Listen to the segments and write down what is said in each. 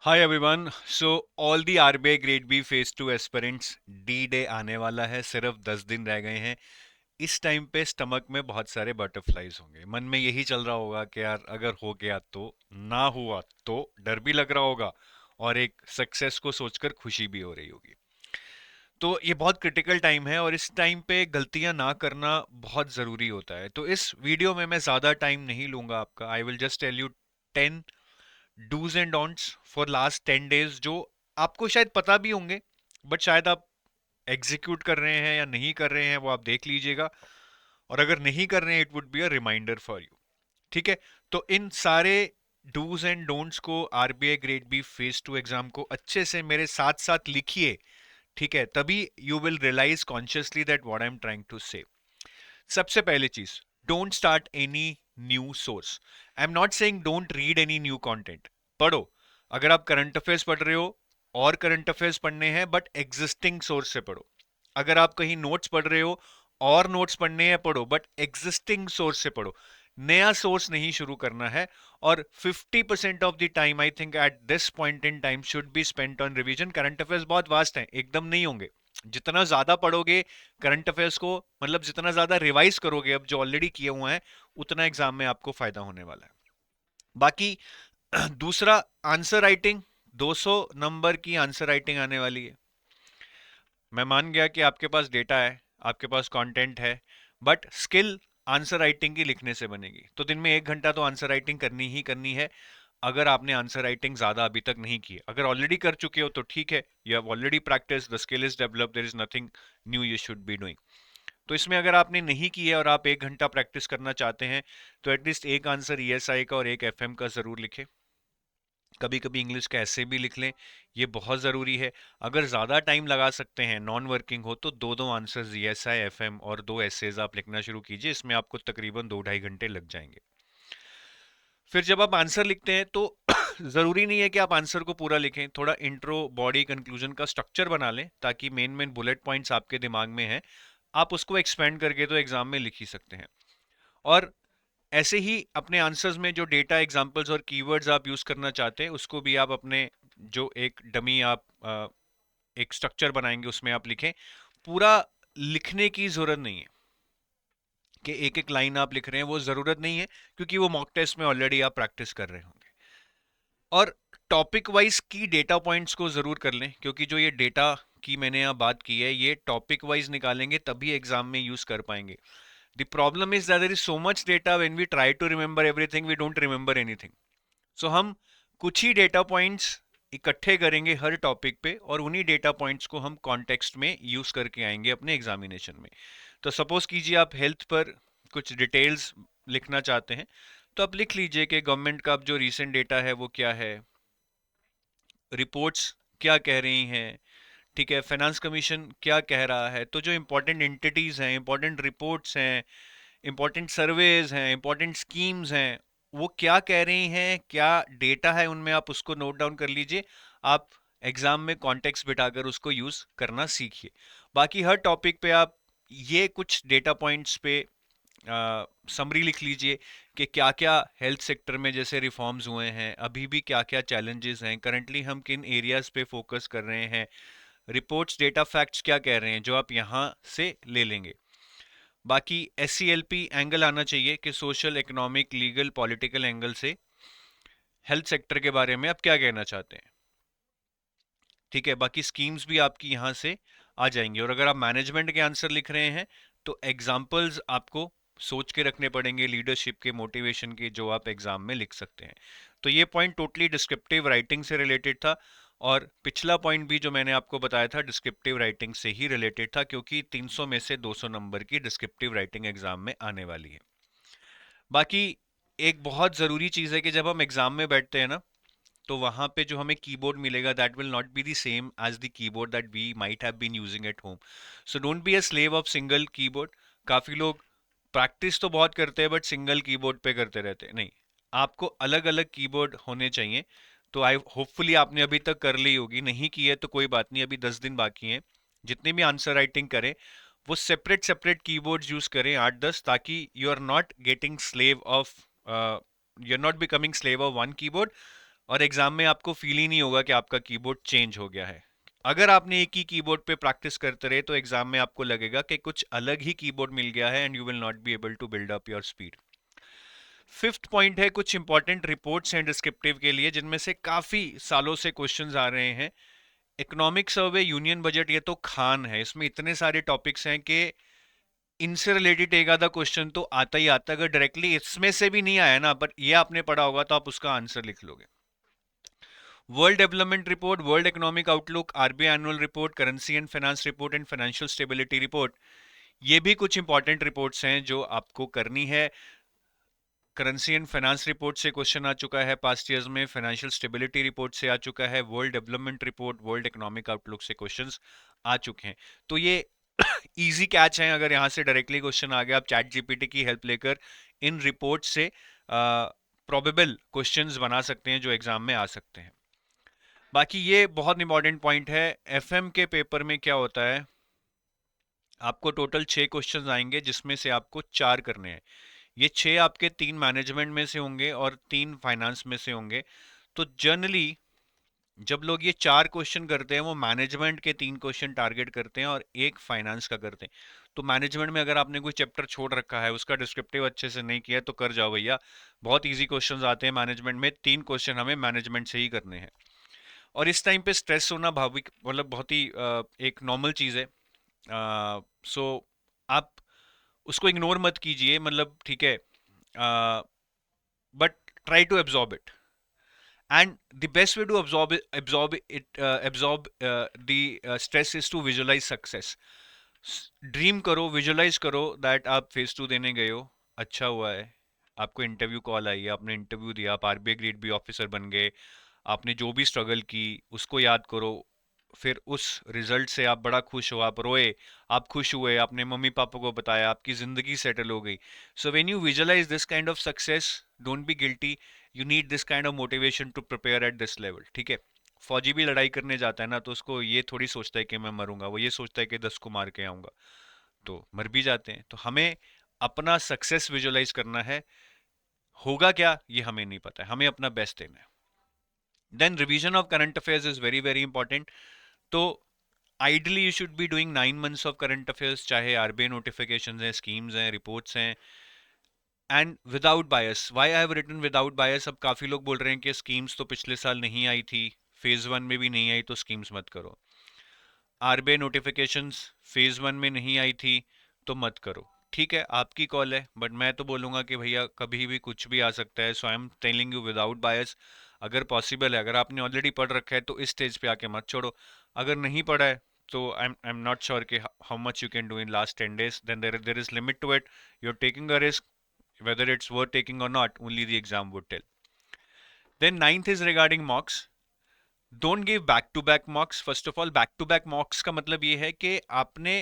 Hi everyone. So all the RBI grade B phase 2 aspirants, D day आने वाला है। सिर्फ 10 दिन रह गए हैं। इस टाइम पे स्टमक में बहुत सारे बटरफ्लाईज होंगे। मन में यही चल रहा होगा कि यार अगर हो गया तो, ना हुआ तो डर भी लग रहा होगा, और एक सक्सेस को सोचकर खुशी भी हो रही होगी। तो ये बहुत क्रिटिकल टाइम है और इस टाइम पे गलतियां ना करना बहुत ज़रूरी होता है। तो इस वीडियो में मैं ज़्यादा टाइम नहीं लूंगा आपका। I will just tell you 10 dos and don'ts for last 10 days, जो आपको शायद पता भी होंगे, बट शायद आप एग्जीक्यूट कर रहे हैं या नहीं कर रहे हैं, वो आप देख लीजिएगा। और अगर नहीं कर रहे हैं, it would be a reminder for you. ठीक है। तो इन सारे डूज एंड डोंट्स को RBI grade B phase 2 exam को अच्छे से मेरे साथ साथ लिखिए। ठीक है, तभी you will realise consciously that what I am trying to say. सबसे पहली चीज, don't start any new source. I am not saying don't read any new content. पढ़ो। अगर आप करंट अफेयर्स पढ़ रहे हो और करंट अफेयर्स पढ़ने हैं, बट एग्जिस्टिंग सोर्स से पढ़ो। अगर आप कहीं नोट्स पढ़ रहे हो और नोट्स पढ़ने हैं, पढ़ो, बट एग्जिस्टिंग सोर्स से पढ़ो। नया सोर्स नहीं शुरू करना है। और 50% of the time I think at this point in time should be spent on revision. Current affairs बहुत वास्ट हैं, एकदम नहीं होंगे। जितना ज्यादा पढ़ोगे करंट अफेयर्स को, मतलब जितना ज्यादा रिवाइज करोगे अब जो ऑलरेडी किए हुए हैं, उतना एग्जाम में आपको फायदा होने वाला है। बाकी दूसरा, आंसर राइटिंग। 200 नंबर की आंसर राइटिंग आने वाली है। मैं मान गया कि आपके पास डेटा है, आपके पास कंटेंट है, बट स्किल आंसर राइटिंग की लिखने से बनेगी। तो दिन में 1 घंटा तो आंसर राइटिंग करनी ही करनी है। अगर आपने आंसर राइटिंग ज्यादा अभी तक नहीं की है, अगर ऑलरेडी कर चुके हो तो ठीक है, you have already practice, the skill is develop, there is nothing new you should be doing. तो इसमें अगर आपने नहीं की है और आप 1 घंटा प्रैक्टिस करना चाहते हैं, तो एटलीस्ट एक आंसर ईएसआई का और एक एफएम का जरूर लिखें। कभी कभी इंग्लिश का ऐसे भी लिख लें, ये बहुत ज़रूरी है। अगर ज़्यादा टाइम लगा सकते हैं, नॉन वर्किंग हो, तो दो दो आंसर्स ईएसआई एफएम और 2 एसेज आप लिखना शुरू कीजिए। इसमें आपको तकरीबन 2-2.5 घंटे लग जाएंगे। फिर जब आप आंसर लिखते हैं तो ज़रूरी नहीं है कि आप आंसर को पूरा लिखें। थोड़ा इंट्रो, बॉडी, कंक्लूजन का स्ट्रक्चर बना लें, ताकि मेन मेन बुलेट पॉइंट्स आपके दिमाग में हैं, आप उसको एक्सपेंड करके तो एग्जाम में लिख ही सकते हैं। और ऐसे ही अपने आंसर्स में जो डेटा, एग्जांपल्स और कीवर्ड्स आप यूज करना चाहते हैं, उसको भी आप अपने जो एक डमी आप एक स्ट्रक्चर बनाएंगे उसमें आप लिखें। पूरा लिखने की जरूरत नहीं है कि एक एक लाइन आप लिख रहे हैं, वो जरूरत नहीं है, क्योंकि वो मॉक टेस्ट में ऑलरेडी आप प्रैक्टिस कर रहे होंगे। और टॉपिक वाइज की डेटा पॉइंट्स को जरूर कर लें, क्योंकि जो ये डेटा की मैंने यहाँ बात की है, ये टॉपिक वाइज निकालेंगे तभी एग्जाम में यूज कर पाएंगे। The problem is that there is so much data, when we try to remember everything, we don't remember anything. So हम कुछ ही डेटा पॉइंट्स इकट्ठे करेंगे हर टॉपिक पे, और उन्हीं डेटा पॉइंट्स को हम कॉन्टेक्स्ट में यूज करके आएंगे अपने एग्जामिनेशन में। तो सपोज कीजिए आप हेल्थ पर कुछ डिटेल्स लिखना चाहते हैं, तो आप लिख लीजिए कि गवर्नमेंट का अब जो रीसेंट डेटा है वो क्या है, रिपोर्ट्स क्या कह रही हैं, ठीक है, फाइनेंस कमीशन क्या कह रहा है। तो जो इंपॉर्टेंट एंटिटीज हैं, इंपॉर्टेंट रिपोर्ट्स हैं, इंपॉर्टेंट सर्वेज हैं, इंपॉर्टेंट स्कीम्स हैं, वो क्या कह रही हैं, क्या डेटा है उनमें, आप उसको नोट डाउन कर लीजिए। आप एग्जाम में कॉन्टेक्स्ट बिठाकर उसको यूज करना सीखिए। बाकी हर टॉपिक पे आप ये कुछ डेटा पॉइंट्स पे समरी लिख लीजिए कि क्या क्या हेल्थ सेक्टर में जैसे रिफॉर्म्स हुए हैं, अभी भी क्या क्या चैलेंजेस हैं, करंटली हम किन एरियाज पे फोकस कर रहे हैं, रिपोर्ट्स, डेटा, फैक्ट्स क्या कह रहे हैं, जो आप यहाँ से ले लेंगे। बाकी SCLP एंगल आना चाहिए कि social, economic, legal, political angle से हेल्थ सेक्टर के बारे में आप क्या कहना चाहते हैं। ठीक है, बाकी स्कीम्स भी आपकी यहाँ से आ जाएंगी। और अगर आप मैनेजमेंट के आंसर लिख रहे हैं, तो एग्जाम्पल्स आपको सोच के रखने पड़ेंगे, लीडरशिप के, मोटिवेशन के, जो आप एग्जाम में लिख सकते हैं। तो ये पॉइंट टोटली डिस्क्रिप्टिव राइटिंग से रिलेटेड था। और पिछला पॉइंट भी जो मैंने आपको बताया था, डिस्क्रिप्टिव राइटिंग से ही रिलेटेड था, क्योंकि 300 में से 200 नंबर की डिस्क्रिप्टिव राइटिंग एग्जाम में आने वाली है। बाकी एक बहुत ज़रूरी चीज़ है कि जब हम एग्जाम में बैठते हैं ना, तो वहां पे जो हमें कीबोर्ड मिलेगा, that will not be the same as the keyboard that we might have been using at home. So don't be a slave of single keyboard. काफी लोग प्रैक्टिस तो बहुत करते हैं, बट सिंगल कीबोर्ड पे करते रहते हैं। नहीं, आपको अलग अलग कीबोर्ड होने चाहिए। तो आई होपफुली आपने अभी तक कर ली होगी, नहीं की है तो कोई बात नहीं, अभी 10 दिन बाकी हैं। जितनी भी आंसर राइटिंग करें, वो सेपरेट सेपरेट कीबोर्ड यूज करें, 8-10, ताकि you are not getting slave of, you are not becoming slave of one keyboard, और एग्जाम में आपको फील ही नहीं होगा कि आपका कीबोर्ड चेंज हो गया है। अगर आपने एक ही कीबोर्ड पे प्रैक्टिस करते रहे तो एग्जाम में आपको लगेगा कि कुछ अलग ही कीबोर्ड मिल गया है, and you will not be able to build up your speed. Fifth point है कुछ इंपॉर्टेंट रिपोर्ट्स एंड डिस्क्रिप्टिव के लिए, जिनमें से काफी सालों से क्वेश्चंस आ रहे हैं। इकोनॉमिक सर्वे, यूनियन बजट, ये तो खान है, इसमें इतने सारे टॉपिक्स हैं कि इनसे रिलेटेड एक आधा क्वेश्चन तो आता ही आता है। अगर डायरेक्टली इसमें से भी नहीं आया ना, पर ये आपने पढ़ा होगा तो आप उसका आंसर लिख लोगे। World development report, world economic outlook, RBI annual report, currency and finance report and financial stability report, ये भी कुछ इंपॉर्टेंट रिपोर्ट्स हैं जो आपको करनी है। करेंसी एंड फाइनेंस रिपोर्ट से क्वेश्चन आ चुका है पास्ट ईयर्स में, फाइनेंशियल स्टेबिलिटी रिपोर्ट से आ चुका है, world development report, world economic outlook से क्वेश्चंस आ चुके हैं। तो ये इजी कैच है, अगर यहां से डायरेक्टली क्वेश्चन आ गया, आप चैट जीपीटी की हेल्प लेकर इन रिपोर्ट से प्रोबेबल क्वेश्चंस बना सकते हैं जो एग्जाम में आ सकते हैं। बाकी ये बहुत इंपॉर्टेंट पॉइंट है, एफएम के पेपर में क्या होता है, आपको टोटल 6 क्वेश्चंस आएंगे जिसमें से आपको 4 करने हैं। ये 6 आपके 3 मैनेजमेंट में से होंगे और 3 फाइनेंस में से होंगे। तो जनरली जब लोग ये 4 क्वेश्चन करते हैं वो मैनेजमेंट के 3 क्वेश्चन टारगेट करते हैं और एक फाइनेंस का करते हैं। तो मैनेजमेंट में अगर आपने कोई चैप्टर छोड़ रखा है, उसका डिस्क्रिप्टिव अच्छे से नहीं किया तो कर जाओ भैया, बहुत इजी क्वेश्चंस आते हैं मैनेजमेंट में, 3 क्वेश्चन हमें मैनेजमेंट से ही करने हैं। और इस टाइम पे स्ट्रेस होना भाविक मतलब बहुत ही एक नॉर्मल चीज़ है। सो आप उसको इग्नोर मत कीजिए, मतलब ठीक है, but try to absorb it, and the best way to absorb the stress is to visualize success. Dream करो, विजुलाइज करो दैट आप फेज 2 देने गए हो, अच्छा हुआ है, आपको इंटरव्यू कॉल आई है, आपने इंटरव्यू दिया, आप आरबीआई ग्रेड बी ऑफिसर बन गए, आपने जो भी स्ट्रगल की उसको याद करो, फिर उस रिजल्ट से आप बड़ा खुश हो, आप रोए, आप खुश हुए, आपने मम्मी पापा को बताया, आपकी जिंदगी सेटल हो गई। So when you visualize this kind of success, don't be guilty, you need this kind of motivation to prepare at this level. ठीक है, फौजी भी लड़ाई करने जाता है ना, तो उसको ये थोड़ी सोचता है कि मैं मरूंगा, वो ये सोचता है कि 10 को मार के आऊंगा, तो मर भी जाते हैं। तो हमें अपना सक्सेस विजुअलाइज करना है, होगा क्या ये हमें नहीं पता है, हमें अपना बेस्ट देना है। Then revision of current affairs is very very important. तो ideally you should be doing 9 months of current affairs, चाहे आरबीआई नोटिफिकेशन हैं, स्कीम्स हैं, रिपोर्ट्स हैं, and without bias. Why I have written without bias, अब काफी लोग बोल रहे हैं कि स्कीम्स तो पिछले साल नहीं आई थी, फेज 1 में भी नहीं आई तो स्कीम्स मत करो। आरबीआई नोटिफिकेशंस फेज 1 में नहीं आई थी तो मत करो। ठीक है, आपकी कॉल है, बट मैं तो बोलूंगा कि भैया कभी भी कुछ भी आ सकता है। So I am telling you without bias, अगर पॉसिबल है, अगर आपने ऑलरेडी पढ़ रखा है तो इस स्टेज पे आके मत छोड़ो। अगर नहीं पढ़ा है तो आई एम नॉट श्योर कि how much you can do in last 10 days, then there is limit to it, you are taking a risk, whether it's worth taking or not, only the exam would tell. Then ninth is regarding mocks. Don't give back to back mocks. First of all, back to back mocks का मतलब ये है कि आपने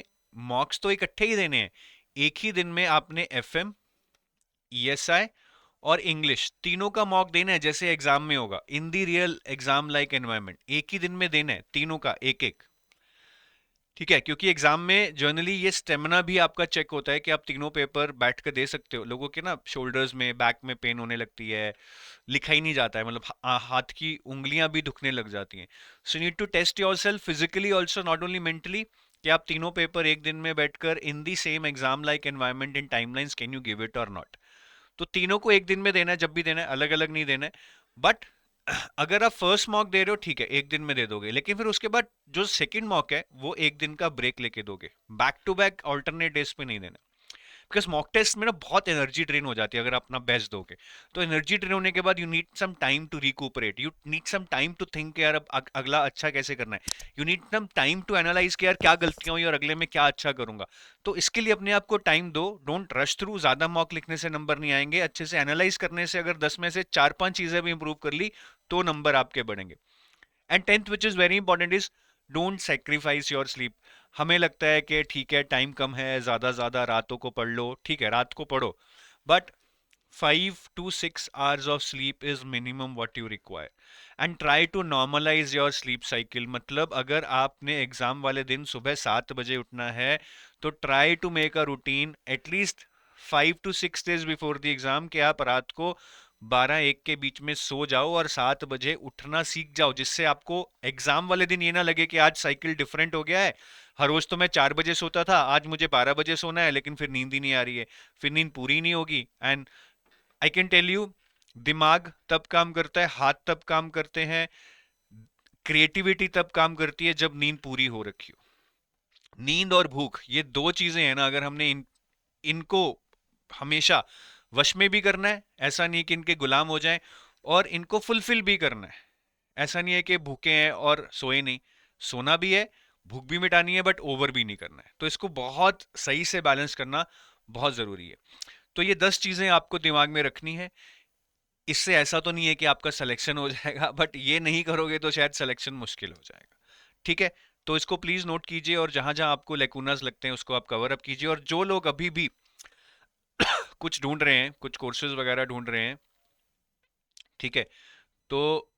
mocks तो इकट्ठे ही देने हैं, एक ही दिन में आपने एफएम, ईएसआई और इंग्लिश तीनों का मॉक देना है, जैसे एग्जाम में होगा, इन दी रियल एग्जाम लाइक एनवायरमेंट, एक ही दिन में देना है तीनों का एक एक। ठीक है, क्योंकि एग्जाम में जनरली ये स्टेमिना भी आपका चेक होता है कि आप तीनों पेपर बैठ कर दे सकते हो। लोगों के ना शोल्डर्स में, बैक में पेन होने लगती है, लिखा ही नहीं जाता है, मतलब हाथ की उंगलियां भी दुखने लग जाती हैं। So need to test yourself physically also, not only mentally, कि आप तीनों पेपर एक दिन में बैठकर in the same exam like environment in timelines, can you give it और नॉट। तो तीनों को एक दिन में देना है, जब भी देना है, अलग अलग नहीं देना है। बट अगर आप फर्स्ट मॉक दे रहे हो ठीक है, एक दिन में दे दोगे, लेकिन फिर उसके बाद जो सेकंड मॉक है वो एक दिन का ब्रेक लेके दोगे, back to back alternate days पे नहीं देना। बिकॉज मॉक टेस्ट में ना बहुत एनर्जी ड्रेन हो जाती है अगर आप अपना बेस्ट दोगे। तो एनर्जी ड्रेन होने के बाद you need some time to recuperate, you need some time to think यार अब अगला अच्छा कैसे करना है, you need some time to analyse कि यार क्या गलतियां हुई और अगले में क्या अच्छा करूंगा। तो इसके लिए अपने आप को टाइम दो, डोंट रश थ्रू। ज्यादा मॉक लिखने से नंबर नहीं आएंगे, अच्छे से एनालाइज करने से अगर 10 में से 4-5 चीजें भी इंप्रूव कर ली तो नंबर आपके बढ़ेंगे। And tenth which is very important is don't sacrifice your sleep. हमें लगता है कि ठीक है टाइम कम है, ज्यादा ज्यादा रातों को पढ़ लो, ठीक है रात को पढ़ो, but 5 to 6 hours of sleep is minimum what you require, and try to normalize your sleep cycle। मतलब अगर आपने एग्जाम वाले दिन सुबह 7 बजे उठना है तो try to make a routine at least 5 to 6 days before the exam कि आप रात को 12-1 के बीच में सो जाओ और 7 बजे उठना सीख जाओ, जिससे आपको एग्जाम वाले दिन ये ना लगे कि आज साइकिल डिफरेंट हो गया है। हर रोज तो मैं 4 बजे सोता था, आज मुझे 12 बजे सोना है, लेकिन फिर नींद ही नहीं आ रही है, फिर नींद पूरी नहीं होगी। And I can tell you, दिमाग तब काम करता है, हाथ तब काम करते हैं, क्रिएटिविटी तब काम करती है जब नींद पूरी हो रखी हो। नींद और भूख, ये दो चीजें हैं ना, अगर हमने इनको हमेशा वश में भी करना है, ऐसा नहीं कि इनके गुलाम हो जाएं, और इनको फुलफिल भी करना है। ऐसा नहीं है कि भूखे हैं और सोए नहीं, सोना भी है, भूख भी मिटानी है, बट ओवर भी नहीं करना है। तो इसको बहुत सही से बैलेंस करना बहुत जरूरी है। तो ये 10 चीजें आपको दिमाग में रखनी है। इससे ऐसा तो नहीं है कि आपका सिलेक्शन हो जाएगा, बट ये नहीं करोगे तो शायद सिलेक्शन मुश्किल हो जाएगा। ठीक है, तो इसको प्लीज नोट कीजिए, और जहां जहां आपको लेकुनास लगते हैं उसको आप कवर अप कीजिए। और जो लोग अभी भी कुछ ढूंढ रहे हैं, कुछ कोर्सेज वगैरह ढूंढ रहे हैं, ठीक है, तो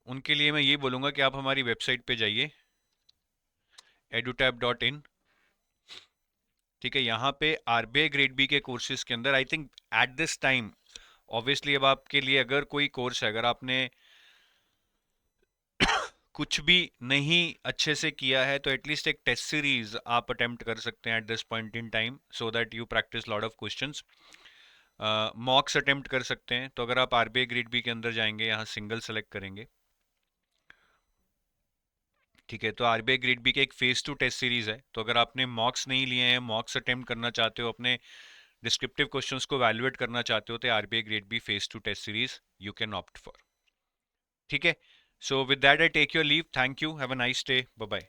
उनके लिए मैं ये बोलूंगा कि आप हमारी वेबसाइट पे जाइए, edutab.in। ठीक है, यहाँ पे आरबीआई ग्रेड बी के कोर्सेज के अंदर I think at this time, obviously अब आपके लिए अगर कोई कोर्स है, अगर आपने कुछ भी नहीं अच्छे से किया है, तो एटलीस्ट एक टेस्ट सीरीज आप अटेम्प्ट कर सकते हैं at this point in time, so that you practice lot of questions. मॉक्स attempt कर सकते हैं। तो अगर आप आरबीआई ग्रेड बी के अंदर जाएंगे, यहाँ सिंगल सेलेक्ट करेंगे, ठीक है, तो आरबीआई ग्रेड बी के एक फेज 2 टेस्ट सीरीज है। तो अगर आपने मॉक्स नहीं लिए हैं, मॉक्स अटेम्प्ट करना चाहते हो, अपने डिस्क्रिप्टिव क्वेश्चंस को वैल्यूएट करना चाहते हो, तो RBI grade B phase 2 test series you can opt for. ठीक है, so with that I take your leave, thank you, have a nice day, bye bye.